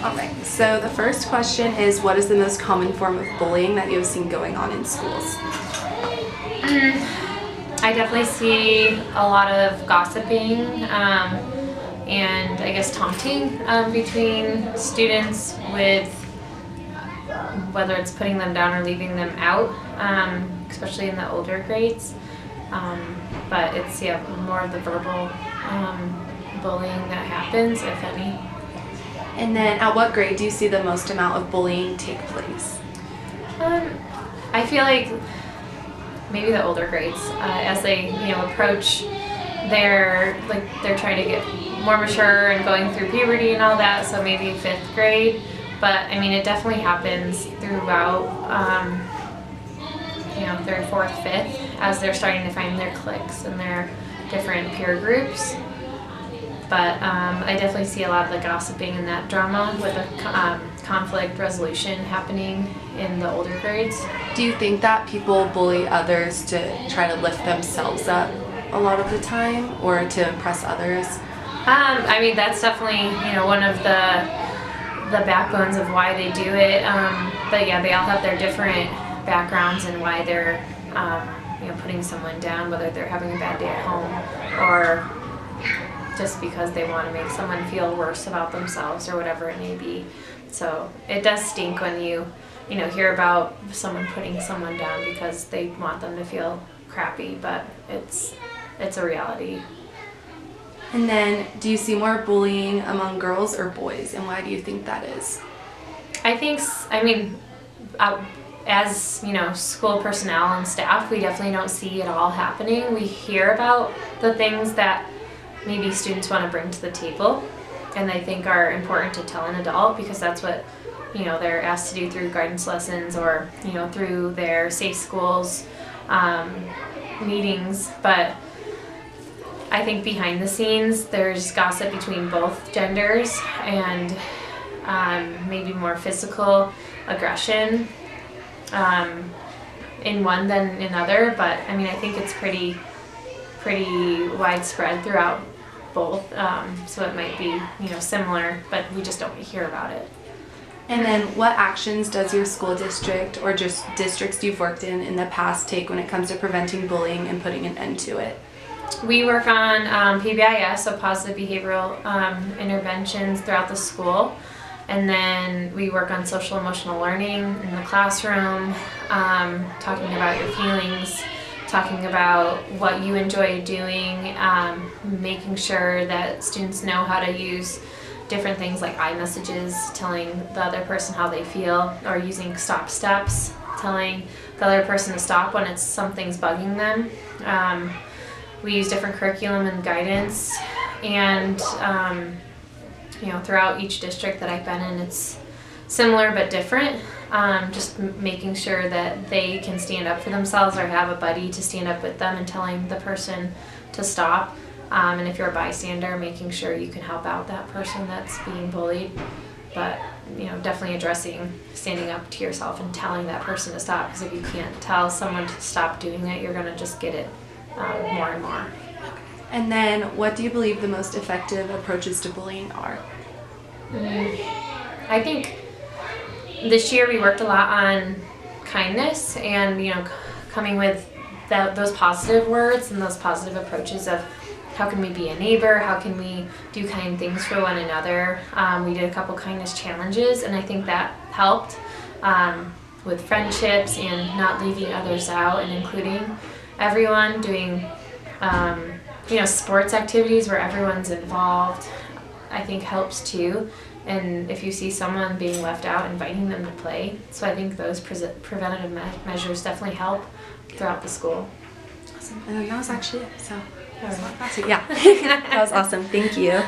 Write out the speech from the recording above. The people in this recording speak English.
All right, so the first question is, what is the most common form of bullying that you have seen going on in schools? I definitely see a lot of gossiping and I guess taunting between students with whether it's putting them down or leaving them out, especially in the older grades. But it's more of the verbal bullying that happens, if any. And then at what grade do you see the most amount of bullying take place? I feel like maybe the older grades, as they approach they're trying to get more mature and going through puberty and all that. So maybe 5th grade, but I mean it definitely happens throughout 3rd, 4th, 5th as they're starting to find their cliques and their different peer groups. But I definitely see a lot of the gossiping and that drama with the conflict resolution happening in the older grades. Do you think that people bully others to try to lift themselves up a lot of the time, or to impress others? I mean, that's definitely one of the backbones of why they do it. But yeah, they all have their different backgrounds and why they're putting someone down, whether they're having a bad day at home or just because they want to make someone feel worse about themselves or whatever it may be. So it does stink when you hear about someone putting someone down because they want them to feel crappy, but it's a reality. And then, do you see more bullying among girls or boys, and why do you think that is? As school personnel and staff, we definitely don't see it all happening. We hear about the things that maybe students want to bring to the table and they think are important to tell an adult because that's what they're asked to do through guidance lessons or through their safe schools meetings. But I think behind the scenes there's gossip between both genders and maybe more physical aggression in one than in other. But I mean, I think it's pretty widespread throughout both, so it might be similar, but we just don't hear about it. And then, what actions does your school district or just districts you've worked in the past take when it comes to preventing bullying and putting an end to it? We work on PBIS, so positive behavioral interventions throughout the school, and then we work on social emotional learning in the classroom, talking about your feelings, talking about what you enjoy doing, making sure that students know how to use different things like iMessages, telling the other person how they feel, or using stop steps, telling the other person to stop when something's bugging them. We use different curriculum and guidance, and throughout each district that I've been in, it's similar but different. Just making sure that they can stand up for themselves or have a buddy to stand up with them and telling the person to stop. And if you're a bystander, making sure you can help out that person that's being bullied. But definitely addressing standing up to yourself and telling that person to stop, because if you can't tell someone to stop doing it, you're going to just get it more and more. And then, what do you believe the most effective approaches to bullying are? I think this year we worked a lot on kindness and coming with those positive words and those positive approaches of how can we be a neighbor, how can we do kind things for one another. We did a couple kindness challenges, and I think that helped with friendships and not leaving others out and including everyone. Doing sports activities where everyone's involved, I think helps too. And if you see someone being left out, inviting them to play. So I think those preventative measures definitely help throughout the school. Awesome. And that was actually it. So that was All right. fantastic. Yeah, that was awesome. Thank you.